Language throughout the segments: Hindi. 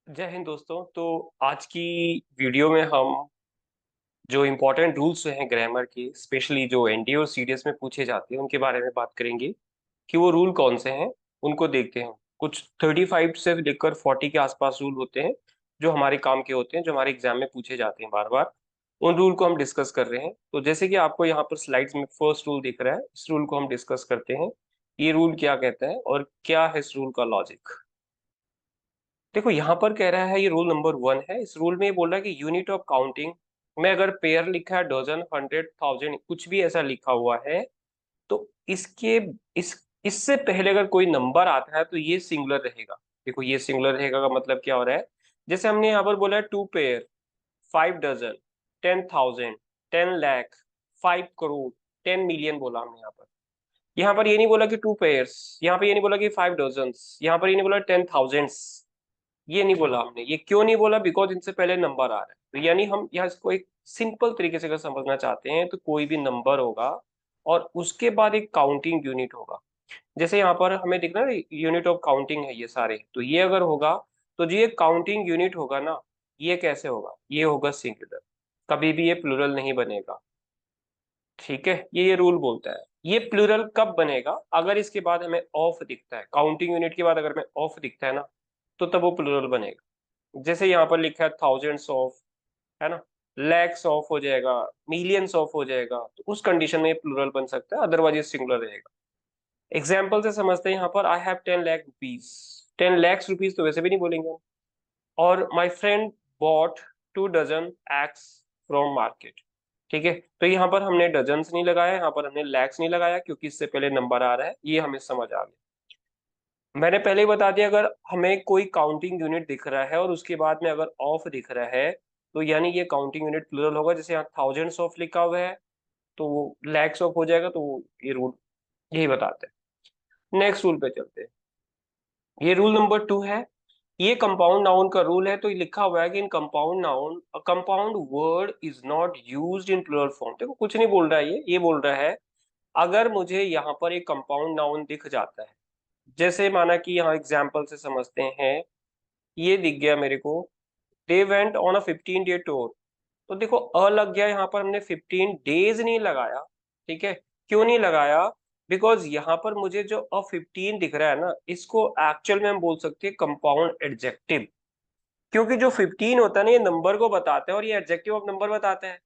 जय हिंद दोस्तों। तो आज की वीडियो में हम जो इम्पोर्टेंट रूल्स हैं ग्रामर के, स्पेशली जो एनडीए और सीडीएस में पूछे जाते हैं, उनके बारे में बात करेंगे कि वो रूल कौन से हैं। उनको देखते हैं। कुछ 35 से लेकर 40 के आसपास रूल होते हैं जो हमारे काम के होते हैं, जो हमारे एग्जाम में पूछे जाते हैं बार बार। उन रूल को हम डिस्कस कर रहे हैं। तो जैसे कि आपको यहाँ पर स्लाइड्स में फर्स्ट रूल दिख रहा है, इस रूल को हम डिस्कस करते हैं। ये रूल क्या कहता है और क्या है इस रूल का लॉजिक। देखो यहाँ पर कह रहा है, ये रूल नंबर 1 है। इस रूल में ये बोल रहा है कि यूनिट ऑफ काउंटिंग में अगर पेयर लिखा है, डजन, हंड्रेड, थाउजेंड, कुछ भी ऐसा लिखा हुआ है, तो इसके इस इससे पहले अगर कोई नंबर आता है तो ये सिंगुलर रहेगा। देखो ये सिंगुलर रहेगा का मतलब क्या हो रहा है। जैसे हमने यहाँ पर बोला है 2 pair, 5 dozen, 10,000, 10 lakh, 5 crore, 10 million बोला हमने यहाँ पर। यहाँ पर ये नहीं बोला कि 2 पेयर्स, यहाँ पर ये नहीं बोला कि 5 डजन, यहाँ पर ये नहीं बोला 10,000। ये नहीं बोला हमने। ये क्यों नहीं बोला? बिकॉज इनसे पहले नंबर आ रहा है। तो यानी हम यहाँ इसको एक सिंपल तरीके से अगर समझना चाहते हैं तो कोई भी नंबर होगा और उसके बाद एक काउंटिंग यूनिट होगा। जैसे यहाँ पर हमें दिख रहा है यूनिट ऑफ काउंटिंग है ये सारे, तो ये अगर होगा तो जो ये काउंटिंग यूनिट होगा ना, ये कैसे होगा? ये होगा सिंगुलर। कभी भी ये प्लूरल नहीं बनेगा। ठीक है, ये रूल बोलता है। ये प्लूरल कब बनेगा? अगर इसके बाद हमें ऑफ दिखता है, काउंटिंग यूनिट के बाद अगर हमें ऑफ दिखता है ना, तो तब वो प्लूरल बनेगा। जैसे यहाँ पर लिखा है थाउजेंड्स ऑफ, है ना, लैक्स ऑफ हो जाएगा, मिलियंस ऑफ हो जाएगा, तो उस कंडीशन में ये प्लूरल बन सकता है, अदरवाइज ये सिंगुलर रहेगा। एग्जाम्पल से समझते हैं। यहाँ पर I have 10 lakh rupees. 10 lakh rupees तो वैसे भी नहीं बोलेंगे हम। और my friend bought 2 dozen eggs from market. ठीक है, तो यहाँ पर हमने डजन्स नहीं लगाया, यहाँ पर हमने लैक्स नहीं लगाया, क्योंकि इससे पहले नंबर आ रहा है, ये हमें समझ आ गया। मैंने पहले ही बता दिया, अगर हमें कोई काउंटिंग यूनिट दिख रहा है और उसके बाद में अगर ऑफ दिख रहा है, तो यानी ये काउंटिंग यूनिट प्लूरल होगा। जैसे यहाँ थाउजेंड्स ऑफ लिखा हुआ है, तो वो लैक्स ऑफ हो जाएगा। तो ये रूल यही बताते हैं। नेक्स्ट रूल पे चलते हैं। ये रूल नंबर 2 है। ये कंपाउंड नाउन का रूल है। तो ये लिखा हुआ है कि in compound noun a compound word is not used in plural form. देखो कुछ नहीं बोल रहा है, ये बोल रहा है अगर मुझे यहाँ पर एक कंपाउंड नाउन दिख जाता है, जैसे माना कि यहाँ एग्जाम्पल से समझते हैं, ये दिख गया मेरे को, they went on a 15 day tour. तो देखो अ लग गया, यहाँ पर हमने 15 डेज नहीं लगाया। ठीक है, क्यों नहीं लगाया? बिकॉज यहाँ पर मुझे जो अ 15 दिख रहा है ना, इसको एक्चुअल में हम बोल सकते हैं कंपाउंड एडजेक्टिव। क्योंकि जो 15 होता है ना, ये नंबर को बताता है और ये एडजेक्टिव ऑफ नंबर बताता है।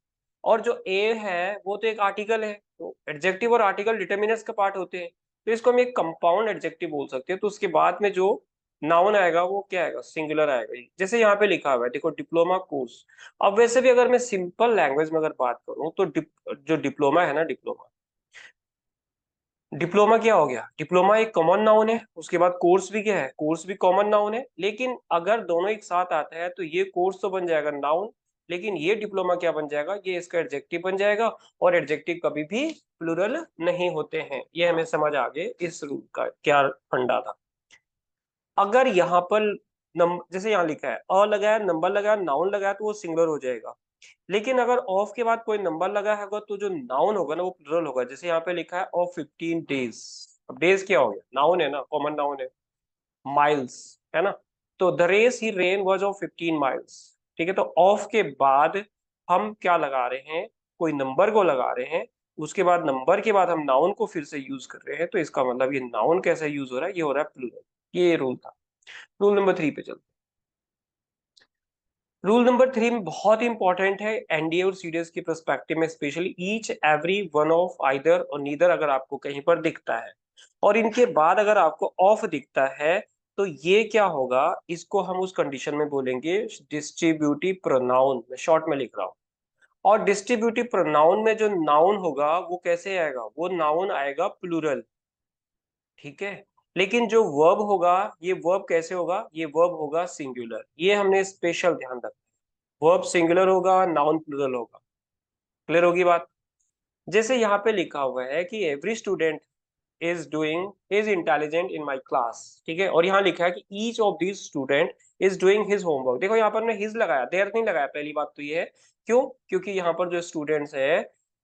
और जो ए है वो तो एक आर्टिकल है, तो एडजेक्टिव और आर्टिकल डिटर्मिनर्स का पार्ट होते हैं। तो इसको हम एक कंपाउंड एडजेक्टिव बोल सकते हैं। तो उसके बाद में जो नाउन आएगा वो क्या आएगा? सिंगुलर आएगा। जैसे यहाँ पे लिखा हुआ है, देखो, डिप्लोमा कोर्स। अब वैसे भी अगर मैं सिंपल लैंग्वेज में अगर बात करूँ तो जो डिप्लोमा है ना, डिप्लोमा, डिप्लोमा क्या हो गया? डिप्लोमा एक कॉमन नाउन है। उसके बाद कोर्स भी क्या है? कोर्स भी कॉमन नाउन है। लेकिन अगर दोनों एक साथ आता है तो ये कोर्स तो बन जाएगा नाउन, लेकिन ये डिप्लोमा क्या बन जाएगा? ये इसका एडजेक्टिव बन जाएगा। और एडजेक्टिव कभी भी प्लूरल नहीं होते हैं। ये हमें समझ आ गए इस रूल का क्या फंडा था। अगर यहाँ पर जैसे यहाँ लिखा है अ लगाया, नंबर लगाया, नाउन लगाया, तो वो सिंगुलर हो जाएगा। लेकिन अगर ऑफ के बाद कोई नंबर लगा होगा तो जो नाउन होगा ना, वो प्लूरल होगा। जैसे यहाँ पे लिखा है ऑफ 15 डेज। अब डेज क्या हो गया? नाउन है ना, कॉमन नाउन है। माइल्स, है ना, तो the race he ran was of 15 miles. ठीक है, तो ऑफ के बाद हम क्या लगा रहे हैं? कोई नंबर को लगा रहे हैं। उसके बाद नंबर के बाद हम नाउन को फिर से यूज कर रहे हैं। तो इसका मतलब ये नाउन कैसे यूज हो रहा है? ये हो रहा है प्लूरल। ये रूल था। रूल नंबर 3 पे चलते हैं। रूल नंबर 3 में बहुत इंपॉर्टेंट है एनडीए और सीडीएस की पर्सपेक्टिव में, specially each every one of either और नीदर अगर आपको कहीं पर दिखता है और इनके बाद अगर आपको ऑफ दिखता है, तो ये क्या होगा? इसको हम उस कंडीशन में बोलेंगे डिस्ट्रीब्यूटिव प्रोनाउन। मैं शॉर्ट में लिख रहा हूं। और डिस्ट्रीब्यूटिव प्रोनाउन में जो नाउन होगा वो कैसे आएगा? वो नाउन आएगा प्लूरल। ठीक है, लेकिन जो वर्ब होगा, ये वर्ब कैसे होगा? ये वर्ब होगा सिंगुलर। ये हमने स्पेशल ध्यान रखना। वर्ब सिंगुलर होगा, नाउन प्लूरल होगा। क्लियर होगी बात? जैसे यहाँ पे लिखा हुआ है कि every student is intelligent in my class. ठीक है, और यहाँ लिखा है कि each of this student is doing his homework. देखो यहाँ पर मैंने हिज लगाया, देयर नहीं लगाया। पहली बात तो ये है, क्यों? क्योंकि यहाँ पर जो स्टूडेंट्स है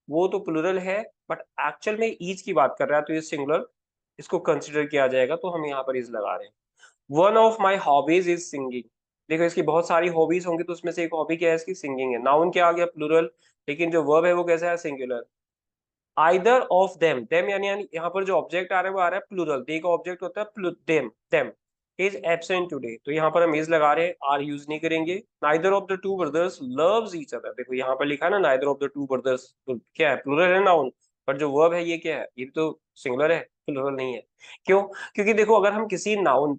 वो तो प्लूरल है, बट एक्चुअल में ईच की बात कर रहा है, तो ये सिंगुलर इसको कंसिडर किया जाएगा। तो हम यहाँ पर इज लगा रहे हैं। One of my hobbies is singing. देखो इसकी बहुत सारी हॉबीज होंगी, तो उसमें से एक हॉबी क्या है इसकी, सिंगिंग है। नाउन क्या आ गया, प्लूरल, लेकिन जो वर्ब है वो कैसा है, singular. Either of them, them यानी यहाँ पर जो ऑब्जेक्ट आ रहा है वो आ रहा है प्लूरल, दे का ऑब्जेक्ट होता है them, them is absent today, तो यहाँ पर हम इज लगा रहे हैं, आर यूज नहीं करेंगे। Neither of the two brothers loves each other, देखो यहाँ पर लिखा है ना neither of the two brothers, तो क्या है, प्लूरल है नाउन, पर जो वर्ब है ये क्या है, ये तो सिंगुलर है, प्लूरल नहीं है। क्यों? क्योंकि देखो अगर हम किसी नाउन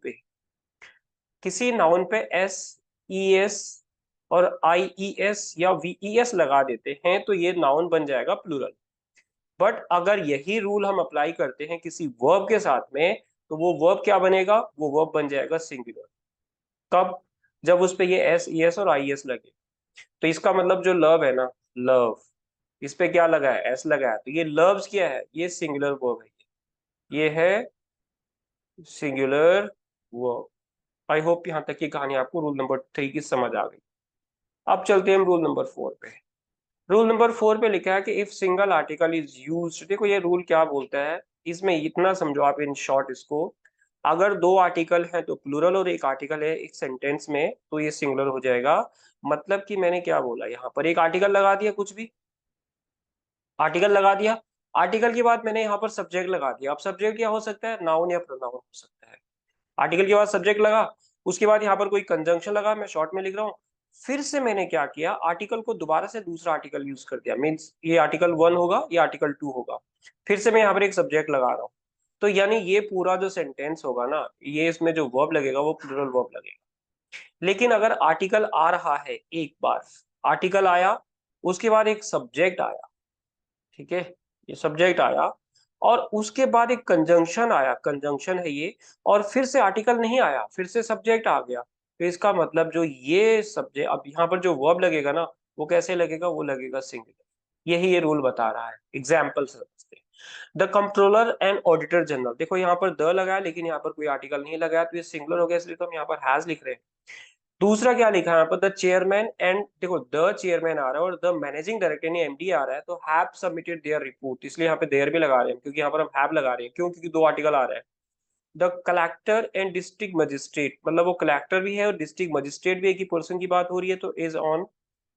पे एस ई एस और आई ई एस या वी ई एस लगा देते हैं तो ये नाउन बन जाएगा प्लूरल। बट अगर यही रूल हम अप्लाई करते हैं किसी वर्ब के साथ में, तो वो वर्ब क्या बनेगा, वो वर्ब बन जाएगा सिंगुलर। कब? जब उस पे ये एस ई एस और आई एस लगे। तो इसका मतलब जो लव है ना, लव, इस पे क्या लगा है, एस लगा है, तो ये लव्स क्या है, ये सिंगुलर वर्ब है, ये है सिंगुलर वर्ब। आई होप यहाँ तक की कहानी आपको रूल नंबर 3 की समझ आ गई। अब चलते हैं हम रूल नंबर 4 पे। रूल नंबर 4 पे लिखा है कि if single article is use, देखो ये रूल क्या बोलता है, इसमें इतना समझो आप इन शॉर्ट इसको, अगर दो आर्टिकल हैं तो प्लूरल और एक आर्टिकल है एक सेंटेंस में तो ये सिंगुलर हो जाएगा। मतलब कि मैंने क्या बोला, यहाँ पर एक आर्टिकल लगा दिया, कुछ भी आर्टिकल लगा दिया, आर्टिकल के बाद मैंने यहाँ पर सब्जेक्ट लगा दिया। अब सब्जेक्ट क्या हो सकता है, नाउन या प्रोनाउन हो सकता है। आर्टिकल के बाद सब्जेक्ट लगा, उसके बाद यहाँ पर कोई कंजंक्शन लगा, मैं शॉर्ट में लिख रहा हूँ। फिर से मैंने क्या किया, आर्टिकल को दोबारा से दूसरा आर्टिकल यूज कर दिया, मीन्स ये आर्टिकल 1 होगा, ये आर्टिकल 2 होगा। फिर से मैं यहाँ पर एक सब्जेक्ट लगा रहा हूँ। तो यानी ये पूरा जो सेंटेंस होगा ना, ये इसमें जो वर्ब लगेगा वो प्लूरल वर्ब लगेगा। लेकिन अगर आर्टिकल आ रहा है एक बार, आर्टिकल आया, उसके बाद एक सब्जेक्ट आया, ठीक है, ये सब्जेक्ट आया, और उसके बाद एक कंजंक्शन आया, कंजंक्शन है ये, और फिर से आर्टिकल नहीं आया, फिर से सब्जेक्ट आ गया, तो इसका मतलब जो ये सब्जेक्ट, अब यहाँ पर जो वर्ब लगेगा ना, वो कैसे लगेगा, वो लगेगा सिंगुलर। यही ये रूल बता रहा है, एग्जाम्पल समझते। The controller and auditor general, देखो यहाँ पर द लगाया लेकिन यहाँ पर कोई आर्टिकल नहीं लगाया, तो ये सिंगुलर हो गया, इसलिए तो हम यहाँ पर हैज लिख रहे हैं। दूसरा क्या लिखा है यहाँ पर, द चेयरमैन एंड, देखो द चेयरमैन आ रहा है और द मैनेजिंग डायरेक्टर यानी एमडी आ रहा है, तो हैव सबमिटेड देयर रिपोर्ट, इसलिए यहाँ पे देयर भी लगा रहे हैं, क्योंकि यहाँ पर हम हैव लगा रहे हैं, क्यों, क्योंकि दो आर्टिकल आ रहा है। The collector and district magistrate, मतलब वो कलेक्टर भी है और डिस्ट्रिक्ट मजिस्ट्रेट भी एक ही पर्सन की बात हो रही है, तो is on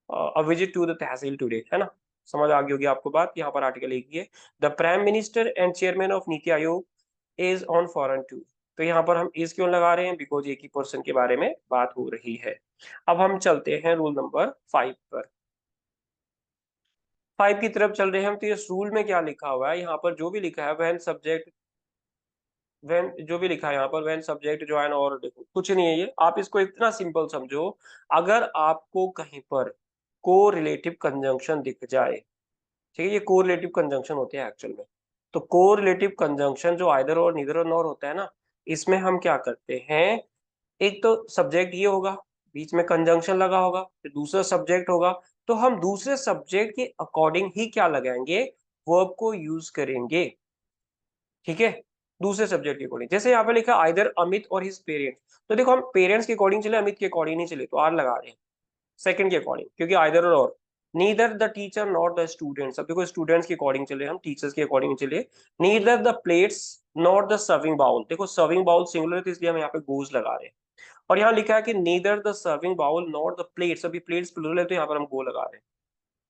a visit to the tehsil today, है ना, समझ आ गई होगी आपको बात, यहाँ पर आर्टिकल एक ही है। The prime minister and chairman of NITI Aayog is on foreign tour, तो यहाँ पर हम इज क्यों लगा रहे हैं, बिकॉज एक ही पर्सन के बारे में बात हो रही है। अब हम चलते हैं रूल नंबर 5 पर, 5 की तरफ चल रहे हैं हम। तो इस रूल में क्या लिखा हुआ है, यहाँ पर जो भी लिखा है व्हेन सब्जेक्ट, व्हेन जो भी लिखा है यहाँ पर, व्हेन सब्जेक्ट ज्वाइन, और देखो कुछ नहीं है ये, आप इसको इतना सिंपल समझो, अगर आपको कहीं पर को रिलेटिव कंजंक्शन दिख जाए, ठीक है, ये को रिलेटिव कंजंक्शन होते हैं एक्चुअल में, तो को रिलेटिव कंजंक्शन जो आइदर और नीदर और नॉर होता है ना, इसमें हम क्या करते हैं, एक तो सब्जेक्ट ये होगा, बीच में कंजंक्शन लगा होगा, फिर दूसरा सब्जेक्ट होगा, तो हम दूसरे सब्जेक्ट के अकॉर्डिंग ही क्या लगाएंगे, वर्ब को यूज करेंगे, ठीक है, दूसरे सब्जेक्ट के अकॉर्डिंग। जैसे यहाँ पे लिखा आइदर अमित और हिज पेरेंट्स, तो देखो हम पेरेंट्स के अकॉर्डिंग चले, अमित के अकॉर्डिंग नहीं चले, तो आर लगा रहे हैं सेकंड के अकॉर्डिंग, क्योंकि आइदर और neither the teacher not the students, अब देखो स्टूडेंट्स के अकॉर्डिंग चले हम, टीचर्स के अकॉर्डिंग चले। Neither the plates not the serving bowl, देखो सर्विंग बाउल सिंगुलर है तो इसलिए हम यहाँ पे गोज लगा रहे हैं। और यहाँ लिखा है कि neither the serving bowl not the plates, अभी प्लेट्स प्लूरल है तो यहाँ पर हम गो लगा रहे हैं,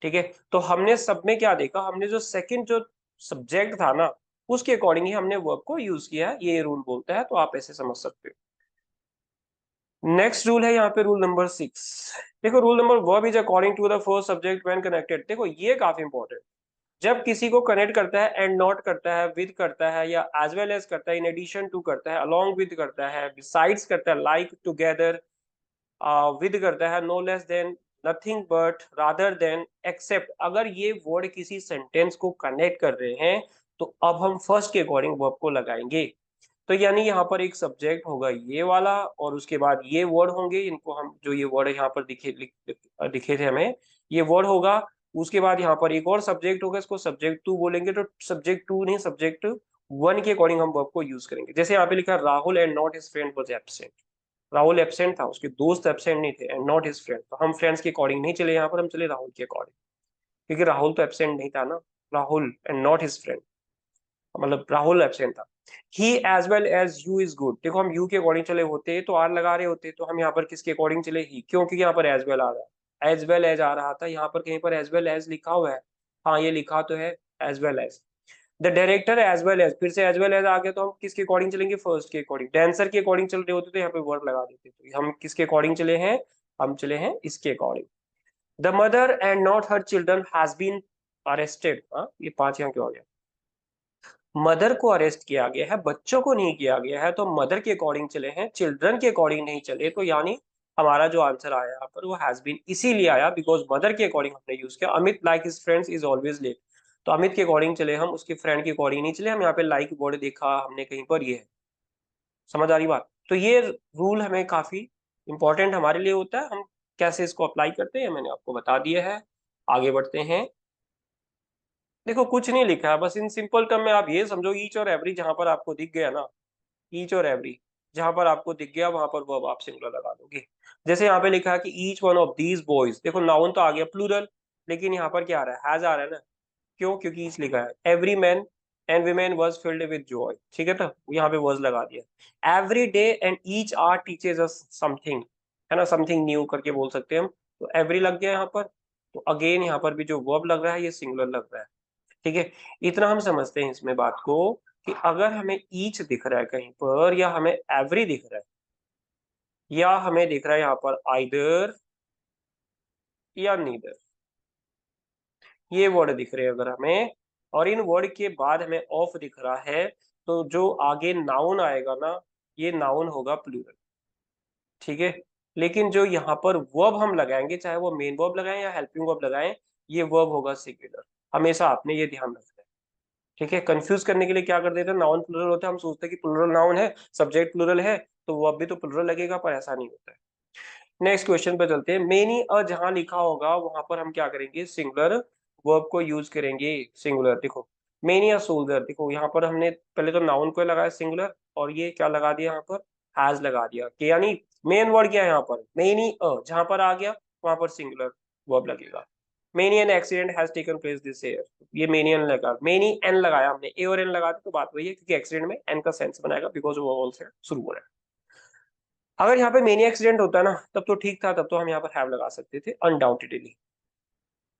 ठीक है। तो हमने सब में क्या देखा, हमने जो सेकंड जो सब्जेक्ट था ना, उसके अकॉर्डिंग ही हमने वर्ब को यूज किया है, ये रूल बोलता है, तो आप ऐसे समझ सकते हो। नेक्स्ट रूल है यहाँ पे रूल नंबर 6, देखो rule number, verb is according to the first subject when connected, देखो ये काफी इंपॉर्टेंट, जब किसी को कनेक्ट करता है, एंड नॉट करता है, विद करता है, या एज वेल एज करता है, इन एडिशन टू करता है, अलोंग विद करता है, बिसाइड्स करता है, लाइक टुगेदर विद करता है, no less than, nothing but, rather than, except, अगर ये वर्ड किसी सेंटेंस को कनेक्ट कर रहे हैं तो अब हम फर्स्ट के अकॉर्डिंग वर्ब को लगाएंगे। तो यानी यहाँ पर एक सब्जेक्ट होगा ये वाला, और उसके बाद ये वर्ड होंगे, इनको हम जो ये वर्ड यहाँ पर दिखे थे हमें, ये वर्ड होगा, उसके बाद यहाँ पर एक और सब्जेक्ट होगा, इसको सब्जेक्ट टू बोलेंगे, तो सब्जेक्ट टू नहीं, सब्जेक्ट वन के अकॉर्डिंग हम वर्ब को यूज करेंगे। जैसे यहाँ पे लिखा Rahul and not his friend was absent, Rahul absent था, उसके दोस्त एब्सेंट नहीं थे, एंड नॉट हिज फ्रेंड, तो हम फ्रेंड्स के अकॉर्डिंग नहीं चले यहाँ पर, हम चले राहुल के अकॉर्डिंग, क्योंकि राहुल तो एब्सेंट नहीं था ना, Rahul and not his friend, मतलब राहुल एब्सेंट था। He as well as you is good, देखो हम यू के अकॉर्डिंग चले होते तो आर लगा रहे होते, तो हम यहाँ पर किसके अकॉर्डिंग चले, ही, क्यों, क्योंकि यहाँ पर एज वेल आ रहा है, एज वेल एज आ रहा था, यहाँ पर कहीं पर एज वेल एज लिखा हुआ है, हाँ ये लिखा तो है as well as. The director as well as, फिर से एज वेल एज आ गया, तो हम किसके अकॉर्डिंग चलेंगे, फर्स्ट के अकॉर्डिंग, डांसर के अकॉर्डिंग चल रहे होते तो यहाँ पे वर्ड लगा देते, तो हम किसके अकॉर्डिंग चले हैं, हम चले हैं इसके according. The mother and not her children has been arrested, हाँ ये पांच यहाँ क्यों आ गया, मदर को अरेस्ट किया गया है, बच्चों को नहीं किया गया है, तो मदर के अकॉर्डिंग चले हैं, चिल्ड्रन के अकॉर्डिंग नहीं चले, तो यानी हमारा जो आंसर आया यहाँ पर वो हैज बीन इसीलिए आया बिकॉज मदर के अकॉर्डिंग हमने यूज किया। Amit like his friends is always late, तो अमित के अकॉर्डिंग चले हम, उसके फ्रेंड के अकॉर्डिंग नहीं चले हम, यहाँ पे लाइक वर्ड देखा हमने कहीं पर, ये है, समझ आ रही बात। तो ये रूल हमें काफी इंपॉर्टेंट हमारे लिए होता है, हम कैसे इसको अप्लाई करते हैं मैंने आपको बता दिया है। आगे बढ़ते हैं। देखो कुछ नहीं लिखा है, बस इन सिंपल टर्म में आप ये समझो, ईच और एवरी जहां पर आपको दिख गया ना, ईच और एवरी जहां पर आपको दिख गया वहां पर वर्ब आप सिंगुलर लगा दोगे। जैसे यहाँ पे लिखा है कि each one of these boys, देखो नाउन तो आ गया प्लूरल, लेकिन यहाँ पर क्या आ रहा है, हैज आ रहा है ना, क्यों, क्योंकि ईच लिखा है, every man and women was filled with joy, ठीक है, तो यहाँ पे वर्ज लगा दिया। Every day and each are teaches us something, है ना, समथिंग न्यू करके बोल सकते हैं हम, तो एवरी लग गया यहाँ पर, तो अगेन यहाँ पर भी जो वर्ब लग रहा है ये सिंगुलर लग रहा है, ठीक है। इतना हम समझते हैं इसमें बात को, कि अगर हमें ईच दिख रहा है कहीं पर, या हमें एवरी दिख रहा है, या हमें दिख रहा है यहाँ पर आइदर या नीदर, ये वर्ड दिख रहे हैं अगर हमें, और इन वर्ड के बाद हमें ऑफ दिख रहा है, तो जो आगे नाउन आएगा ना, ये नाउन होगा प्लूरल, ठीक है। लेकिन जो यहाँ पर वर्ब हम लगाएंगे, चाहे वो मेन वर्ब लगाएं या हेल्पिंग वर्ब लगाएं, ये वर्ब होगा सिंगुलर, हमेशा आपने ये ध्यान रखना है, ठीक है। कंफ्यूज करने के लिए क्या कर देते हैं, नाउन प्लूरल होता है, हम सोचते हैं कि प्लूरल नाउन है, सब्जेक्ट प्लूरल है, तो वर्ब भी तो प्लूरल लगेगा, पर ऐसा नहीं होता है। नेक्स्ट क्वेश्चन पे चलते हैं। मेनी अ जहां लिखा होगा वहां पर हम क्या करेंगे, सिंगुलर वर्ब को यूज करेंगे, सिंगुलर। देखो मेनी अ सोल्जर, देखो यहाँ पर हमने पहले तो नाउन को लगाया सिंगुलर, और ये क्या लगा दिया यहाँ पर, हैज लगा दिया, कि यानी मेन वर्ड क्या है यहाँ पर, मेनी अ, जहां पर आ गया वहां पर सिंगुलर वर्ब लगेगा। Many an accident has taken place this year, ये मेनी एन लगा, मेनी एन लगाया हमने, ए और एन लगा दिया, तो बात वही है, क्योंकि एक्सीडेंट में एन का सेंस बनाएगा, बिकॉज वो वॉवल से शुरू हो रहा है। अगर यहाँ पे मेनी एक्सीडेंट होता ना, तब तो ठीक था, तब तो हम यहाँ पर हैव लगा सकते थे undoubtedly.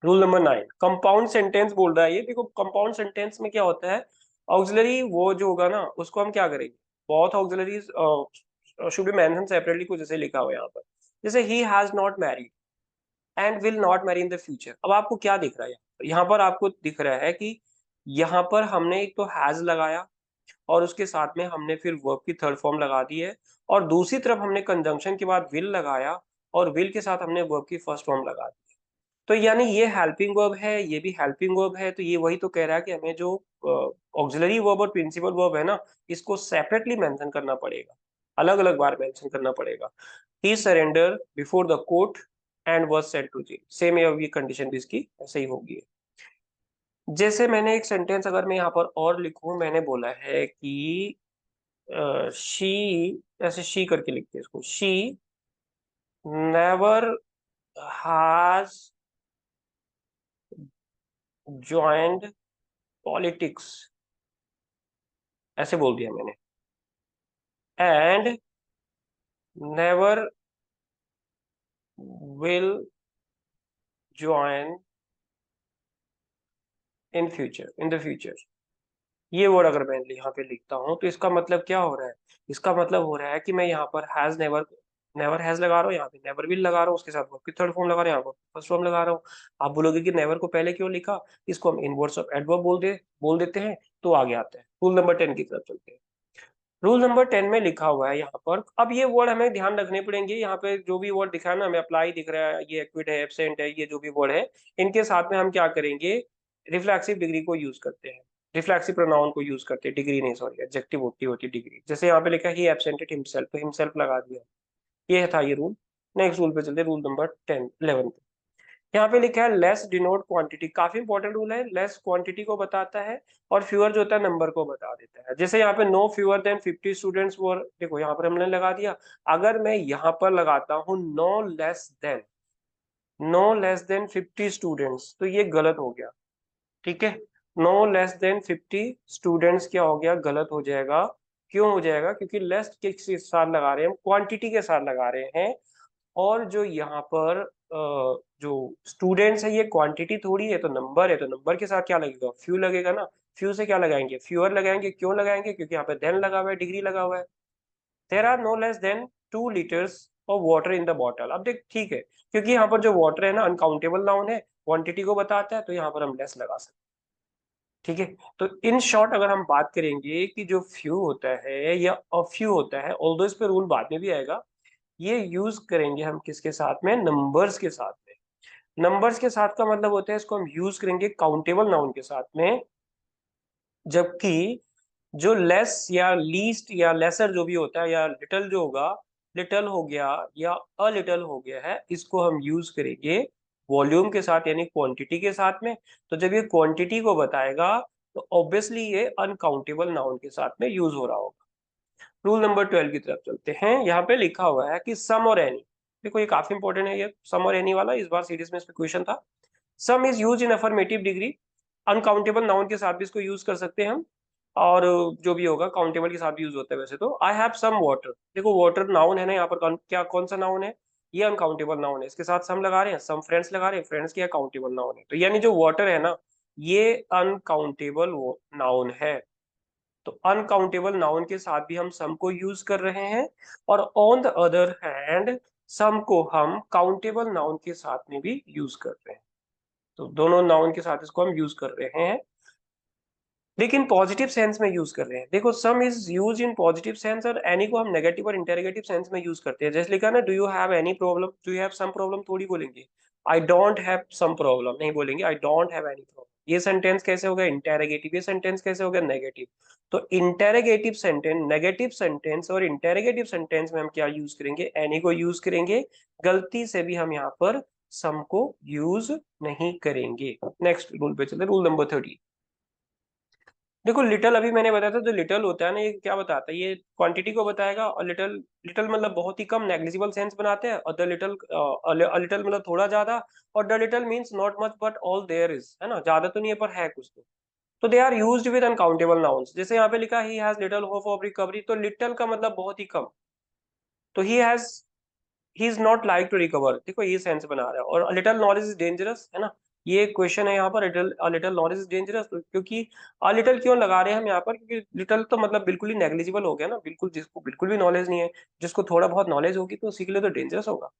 Rule number 9, compound sentence बोल रहा है ये, देखो कंपाउंड सेंटेंस में क्या होता है, ऑक्सिलरी वो जो होगा ना उसको हम क्या करेंगे, बहुत auxiliaries should be mention separately, कुछ जैसे लिखा हुआ है यहाँ पर, जैसे he has not married and will not marry in the future. अब आपको क्या दिख रहा है यहाँ पर आपको दिख रहा है कि यहाँ पर हमने एक तो हैज लगाया, और उसके साथ में हमने फिर वर्ब की थर्ड फॉर्म लगा दी है, और दूसरी तरफ हमने कंजंक्शन के बाद विल लगाया, और विल के साथ हमने वर्ब की फर्स्ट फॉर्म लगा दी। तो यानी ये हेल्पिंग वर्ब है, ये भी हेल्पिंग वर्ब है, तो ये वही तो कह रहा है कि हमें जो ऑक्सिलरी वर्ब और प्रिंसिपल वर्ब है ना, इसको सेपरेटली मेंशन करना पड़ेगा, अलग अलग बार मेंशन करना पड़ेगा। He surrender before the court and was sent to jail, same ये कंडीशन भी इसकी ऐसे ही होगी। जैसे मैंने एक सेंटेंस अगर मैं यहाँ पर और लिखूं, मैंने बोला है कि शी, ऐसे शी करके लिखते हैं इसको, she never has joined politics, ऐसे बोल दिया मैंने, and never will join in future, in the future. ये वर्ड अगर मैं यहाँ पे लिखता हूँ, तो इसका मतलब क्या हो रहा है, इसका मतलब हो रहा है कि मैं यहाँ पर हैज नेवर, नेवर हैज लगा रहा हूँ, यहाँ पे नेवर विल लगा रहा हूँ, उसके साथ वर्ब की थर्ड फॉर्म लगा रहा हूँ, यहाँ पर फर्स्ट फॉर्म लगा रहा हूँ। आप बोलोगे कि नेवर को पहले क्यों लिखा, इसको हम इनवर्स ऑफ एडवर्ब बोल देते हैं, तो आगे आते हैं रूल नंबर 10 की तरफ चलते हैं। रूल नंबर 10 में लिखा हुआ है यहाँ पर, अब ये वर्ड हमें ध्यान रखने पड़ेंगे, यहाँ पे जो भी वर्ड दिखा है ना, हमें अप्लाई दिख रहा है, ये एक्विट है, एब्सेंट है, ये जो भी वर्ड है, इनके साथ में हम क्या करेंगे, रिफ्लेक्सिव डिग्री को यूज करते हैं, रिफ्लेक्सिव प्रोनाउन को यूज करते हैं, डिग्री नहीं सॉरी, एडजेक्टिव होती डिग्री। जैसे यहाँ पे लिखा है ही एब्सेंटेड हिमसेल्फ, तो हिमसेल्फ लगा दिया, ये था ये रूल। नेक्स्ट रूल पे चलते, रूल नंबर 10 11 पे। यहाँ पे लिखा है लेस डिनोट क्वांटिटी, काफी इंपॉर्टेंट रूल है, लेस क्वांटिटी को बताता है, और फ्यूअर जो होता है नंबर को बता देता है। जैसे यहाँ पे no fewer than 50 students were, देखो यहाँ पर हमने लगा दिया, अगर मैं यहाँ पर लगाता हूँ नो लेस देन 50 स्टूडेंट्स, तो ये गलत हो गया, ठीक है। नो लेस देन 50 स्टूडेंट्स क्या हो गया, गलत हो जाएगा। क्यों हो जाएगा? क्योंकि लेस के साथ लगा रहे हैं हम, क्वांटिटी के साथ लगा रहे हैं। और जो यहाँ पर जो स्टूडेंट्स है ये क्वांटिटी थोड़ी है, तो नंबर है, तो नंबर के साथ क्या लगेगा, फ्यू लगेगा ना। फ्यू से क्या लगाएंगे, फ्यूअर लगाएंगे। क्यों लगाएंगे? क्योंकि यहाँ पे देन लगा हुआ है, डिग्री लगा हुआ है। There are no less than 2 liters of water in the bottle. अब देख ठीक है, क्योंकि यहाँ पर जो वाटर है ना अनकाउंटेबल नाउन है, क्वांटिटी को बताता है, तो यहाँ पर हम लेस लगा सकते हैं। ठीक है। तो इन शॉर्ट अगर हम बात करेंगे कि जो फ्यू होता है या अ फ्यू होता है, ऑल्दो इस पे रूल बाद में भी आएगा, ये यूज करेंगे हम किसके साथ में, नंबर्स के साथ में। नंबर्स के साथ का मतलब होता है इसको हम यूज करेंगे काउंटेबल नाउन के साथ में। जबकि जो लेस या लीस्ट या लेसर जो भी होता है, या लिटल जो होगा, लिटल हो गया या अ लिटल हो गया है, इसको हम यूज करेंगे वॉल्यूम के साथ यानी क्वांटिटी के साथ में। तो जब ये क्वांटिटी को बताएगा तो ऑब्वियसली ये अनकाउंटेबल नाउन के साथ में यूज हो रहा होगा। रूल नंबर 12 की तरफ चलते हैं। यहाँ पे लिखा हुआ है कि सम और एनी, देखो ये काफी इंपॉर्टेंट है, ये सम और एनी वाला इस बार सीरीज में इस पे क्वेश्चन था। सम is use in affirmative degree, uncountable noun के साथ भी इसको यूज कर सकते हैं हम, और जो भी होगा काउंटेबल के साथ भी यूज होता है वैसे तो। आई हैव सम वाटर, देखो वाटर नाउन है ना यहाँ पर, क्या कौन सा नाउन है, ये अनकाउंटेबल नाउन है, इसके साथ सम लगा रहे हैं, सम फ्रेंड्स लगा रहे हैं, फ्रेंड्स क्या काउंटेबल नाउन है, तो यानी जो वाटर है ना ये अनकाउंटेबल नाउन है। तो अनकाउंटेबल नाउन के साथ भी हम सम को यूज कर रहे हैं, और on the other hand some को हम काउंटेबल नाउन के साथ में भी यूज कर रहे हैं। तो दोनों नाउन के साथ इसको हम यूज कर रहे हैं, लेकिन पॉजिटिव सेंस में यूज कर रहे हैं। देखो सम is use in positive sense, और एनी को हम नेगेटिव और इंटेरोगेटिव सेंस में यूज करते हैं। जैसे लिखा ना, do you have any problem, do you have some problem थोड़ी बोलेंगे, I don't have some problem नहीं बोलेंगे, I don't have any problem. ये सेंटेंस कैसे हो गया इंटेरोगेटिव, ये सेंटेंस कैसे हो गया नेगेटिव। तो इंटेरोगेटिव सेंटेंस, नेगेटिव सेंटेंस और इंटेरोगेटिव सेंटेंस में हम क्या यूज करेंगे, एनी को यूज करेंगे। गलती से भी हम यहाँ पर सम को यूज नहीं करेंगे। नेक्स्ट रूल पे चलते, रूल नंबर 30। देखो लिटल अभी मैंने बताया था, जो लिटल होता है ना ये क्या बताता है, ये क्वांटिटी को बताएगा। और लिटल, लिटल मतलब बहुत ही कम, नेग्लिजिबल सेंस बनाते हैं। और द लिटल, लिटल मतलब थोड़ा ज्यादा। और the little means not much but all there is, है ना, ज्यादा तो नहीं है पर है कुछ तो they are used with uncountable nouns. जैसे यहाँ पे लिखा he has little hope of recovery, तो लिटल का मतलब बहुत ही कम, तो he is not like to recover, देखो ये सेंस बना रहा है। और लिटल नॉलेज इज डेंजरस, है ना, ये क्वेश्चन है यहाँ पर, little little knowledge is dangerous, क्योंकि लिटल क्यों लगा रहे हैं हम यहाँ पर, क्योंकि लिटल तो मतलब बिल्कुल ही नेग्लिजिबल हो गया ना, बिल्कुल जिसको बिल्कुल भी नॉलेज नहीं है। जिसको थोड़ा बहुत नॉलेज होगी तो उसी के लिए तो डेंजरस होगा।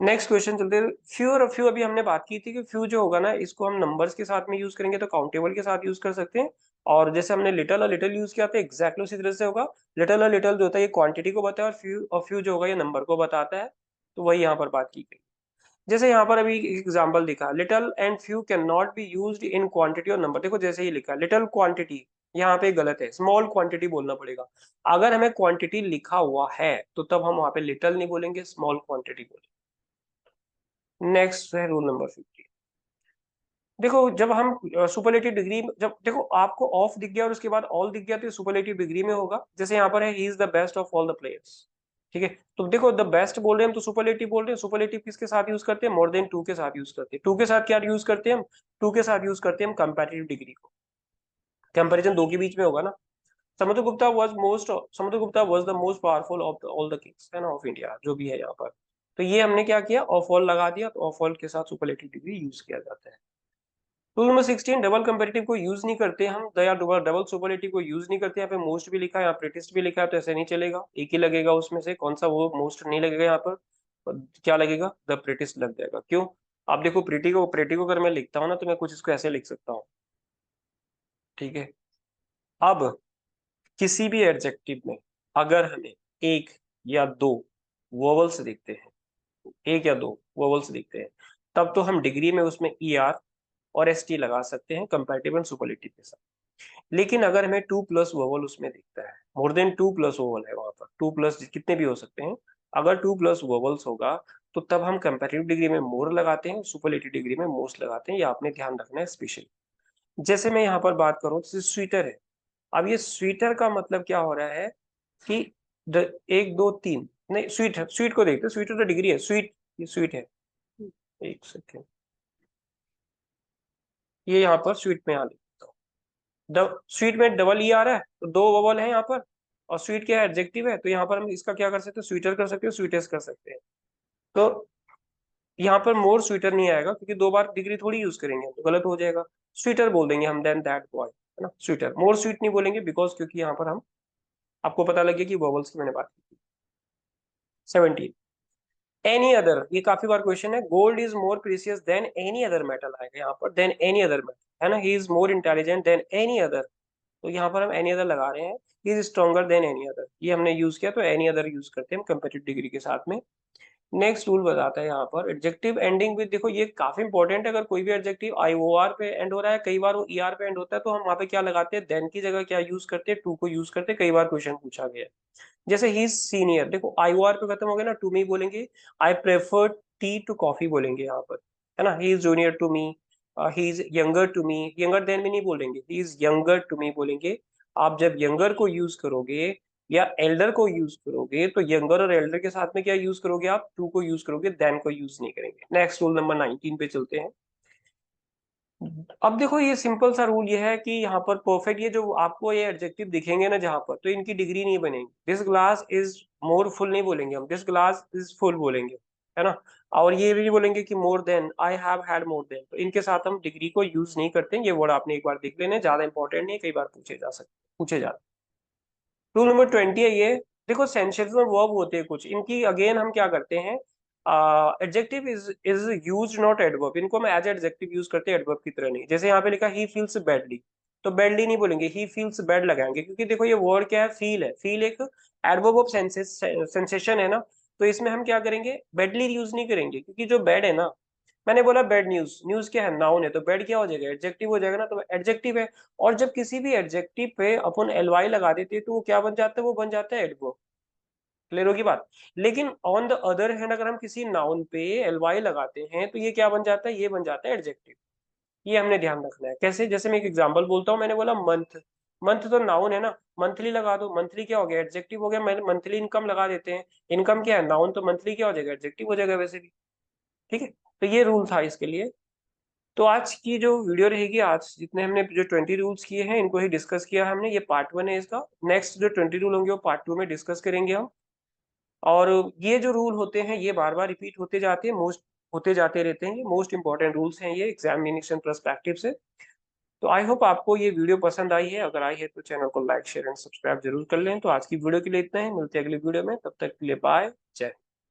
नेक्स्ट क्वेश्चन चलते हैं। फ्यू और फ्यू अभी हमने बात की थी कि फ्यू जो होगा ना इसको हम नंबर्स के साथ में यूज करेंगे तो काउंटेबल के साथ यूज कर सकते हैं। और जैसे हमने लिटल और लिटल यूज किया था एग्जैक्टली उसी तरह से होगा। लिटल और लिटल जो होता है ये क्वांटिटी को बताया, और फ्यू जो होगा ये नंबर को बताता है। तो वही यहाँ पर बात की गई। जैसे यहाँ पर अभी एग्जाम्पल दिखा, little and few can not be used in quantity और नंबर। देखो जैसे ही लिखा लिटल क्वांटिटी, यहाँ पे गलत है, स्मॉल क्वांटिटी बोलना पड़ेगा। अगर हमें क्वांटिटी लिखा हुआ है तो तब हम वहां पे लिटल नहीं बोलेंगे, स्मॉल क्वांटिटी बोलेंगे। नेक्स्ट है रूल नंबर 50। देखो जब हम सुपरलेटिव डिग्री, जब देखो आपको ऑफ दिख गया और उसके बाद ऑल दिख गया तो सुपरलेटिव डिग्री में होगा। जैसे यहाँ पर है he is the best of all the players. ठीक है, तो देखो द बेस्ट बोल रहे हैं हम तो सुपरलेटिव बोल रहे हैं। सुपरलेटिव किसके साथ यूज करते हैं, मोर देन टू के साथ यूज करते हैं। टू के साथ क्या यूज करते हैं हम, टू के साथ यूज करते हैं हम कंपैरेटिव डिग्री को। कंपैरिजन दो के बीच में होगा ना। Samudragupta was most, Samudragupta was the most powerful of all the Kings, है ना, ऑफ इंडिया, जो भी है यहाँ पर। तो ये हमने क्या किया, ऑफ ऑल लगा दिया, तो ऑफ ऑल के साथ सुपरलेटिव डिग्री यूज किया जाता है। रूल नंबर 16, डबल कंपेरेटिव को यूज नहीं करते हम, या डबल डबल सुपरलेटिव को यूज नहीं करते। यहाँ पे मोस्ट भी लिखा है, यहाँ प्रीटिस्ट भी लिखा है, तो ऐसे नहीं चलेगा, एक ही लगेगा उसमें से। कौन सा, वो मोस्ट नहीं लगेगा यहाँ पर, क्या लगेगा, द प्रीटिस्ट लग जाएगा। क्यों? आप देखो प्रीटी को अगर मैं लिखता हूँ ना तो मैं कुछ इसको ऐसे लिख सकता हूँ। ठीक है। अब किसी भी एडजेक्टिव में अगर हमें एक या दो वोवल्स दिखते हैं, एक या दो वोवल्स दिखते हैं, तब तो हम डिग्री में उसमें ई आर और एस टी लगा सकते हैं कंपैरेटिव एंड सुपरलेटिव के साथ। लेकिन अगर हमें टू प्लस वोवल उसमें दिखता है, more than two plus vowel है वहां पर, टू प्लस कितने भी हो सकते हैं, अगर टू प्लस वोवल्स होगा तो तब हम कंपैरेटिव डिग्री में मोर लगाते हैं, सुपरलेटिव डिग्री में मोस्ट लगाते हैं। ये आपने ध्यान रखना है स्पेशली। जैसे मैं यहाँ पर बात करूँ, जैसे स्वीटर है। अब ये स्वीटर का मतलब क्या हो रहा है कि एक दो तीन नहीं, स्वीट है, स्वीट को देखते, स्वीटर तो डिग्री है, स्वीट, ये स्वीट है। एक सेकेंड, ये यहाँ पर स्वीट में यहाँ लिख देता हूँ। स्वीट में डबल ई आ रहा है तो दो वोवल है यहाँ पर, और स्वीट क्या है, एडजेक्टिव है, तो यहाँ पर हम इसका क्या कर सकते हैं, स्वीटर कर सकते हैं, स्वीटेस्ट कर सकते हैं। तो यहाँ पर मोर स्वीटर नहीं आएगा क्योंकि दो बार डिग्री थोड़ी यूज करेंगे तो गलत हो जाएगा। स्वीटर बोल देंगे हम, देन दैट बॉय, है ना, स्वीटर। मोर स्वीट नहीं बोलेंगे बिकॉज क्योंकि यहाँ पर हम, आपको पता लगे कि वोवल्स की मैंने बात की थी। 17, एनी अदर, ये काफी बार क्वेश्चन है। Gold is more precious than any other metal आएगा यहाँ पर, देन एनी अदर मेटल, है ना। He is more intelligent than any other, तो यहाँ पर हम एनी अदर लगा रहे हैं। He is stronger than any other, ये हमने यूज किया तो एनी अदर यूज करते हैं हम कंपेरेटिव डिग्री के साथ में। नेक्स्ट रूल बताता है यहाँ पर, एडजेक्टिव एंडिंग विद, देखो ये काफी इंपॉर्टेंट है। अगर कोई भी एडजेक्टिव आई ओ आर पे एंड हो रहा है, कई बार वो ई आर पे एंड होता है, तो हम वहाँ पे क्या लगाते हैं, देन की जगह क्या यूज करते हैं, टू को यूज करते हैं। कई बार क्वेश्चन पूछा गया है। जैसे ही इज सीनियर, देखो आई ओ आर पे खत्म हो गया ना, टू मी बोलेंगे। I prefer tea to coffee बोलेंगे यहाँ पर, है ना। He is junior to me, he is younger to me, younger than भी नहीं बोलेंगे, he is younger to me बोलेंगे। आप जब यंगर को यूज करोगे या एल्डर को यूज करोगे, तो यंगर और एल्डर के साथ में क्या यूज करोगे, आप टू को यूज करोगे, देन को यूज नहीं करेंगे। नेक्स्ट रूल नंबर 19 पे चलते हैं। अब देखो ये सिंपल सा रूल ये है कि यहाँ पर परफेक्ट, ये जो आपको ये एडजेक्टिव दिखेंगे ना जहां पर, तो इनकी डिग्री नहीं बनेगी। This glass is more full नहीं बोलेंगे हम, दिस ग्लास इज फुल बोलेंगे, है ना। और ये भी नहीं बोलेंगे कि more than, I have had more than, तो इनके साथ हम डिग्री को यूज नहीं करते हैं। ये वर्ड आपने एक बार देख लेने, ज्यादा इंपॉर्टेंट नहीं है, कई बार पूछे जाते। रूल नंबर 20 है ये। देखो सेंसेशनल वर्ब होते हैं कुछ, इनकी अगेन हम क्या करते हैं, adjective is use not adverb, इनको हम एज एडजेक्टिव यूज करते हैं, एडवर्ब की तरह नहीं। जैसे यहाँ पे लिखा ही फील्स बैडली, तो बैडली नहीं बोलेंगे, ही फील्स बैड लगाएंगे, क्योंकि देखो ये वर्ड क्या है, फील है। फील एक एडवर्ब ऑफ सेंसेशन है ना, तो इसमें हम क्या करेंगे, बैडली यूज नहीं करेंगे, क्योंकि जो बैड है ना, मैंने बोला बैड न्यूज, न्यूज क्या है, नाउन है, तो बैड क्या हो जाएगा, एडजेक्टिव हो जाएगा ना, तो एडजेक्टिव है। और जब किसी भी एडजेक्टिव पे अपन एल वाई लगा देते हैं तो वो क्या बन जाता है, वो बन जाता है एडवर्ब। क्लियर होगी बात। लेकिन ऑन द अदर हैंड अगर हम किसी नाउन पे एल वाई लगाते हैं तो ये क्या बन जाता है, ये बन जाता है एडजेक्टिव। ये हमने ध्यान रखना है। कैसे, जैसे मैं एक एग्जांपल बोलता हूँ, मैंने बोला मंथ, मंथ तो नाउन है ना, मंथली लगा दो, मंथली क्या हो गया, एडजेक्टिव हो गया। मैंने मंथली इनकम लगा देते हैं, इनकम क्या है, नाउन, तो मंथली क्या हो जाएगा, एडजेक्टिव हो जाएगा वैसे भी। ठीक है, तो ये रूल था इसके लिए। तो आज की जो वीडियो रहेगी, आज जितने हमने जो 20 रूल्स किए हैं इनको ही डिस्कस किया हमने, ये पार्ट 1 है इसका। नेक्स्ट जो 20 रूल होंगे वो पार्ट 2 में डिस्कस करेंगे हम। और ये जो रूल होते हैं ये बार बार रिपीट होते जाते हैं, मोस्ट होते जाते रहते हैं, ये मोस्ट इंपॉर्टेंट रूल्स हैं ये एग्जामिनेशन पर्सपेक्टिव से। तो आई होप आपको ये वीडियो पसंद आई है, अगर आई है तो चैनल को लाइक शेयर एंड सब्सक्राइब जरूर कर लें। तो आज की वीडियो के लिए इतना ही, मिलते हैं अगली वीडियो में, तब तक के लिए बाय, जय।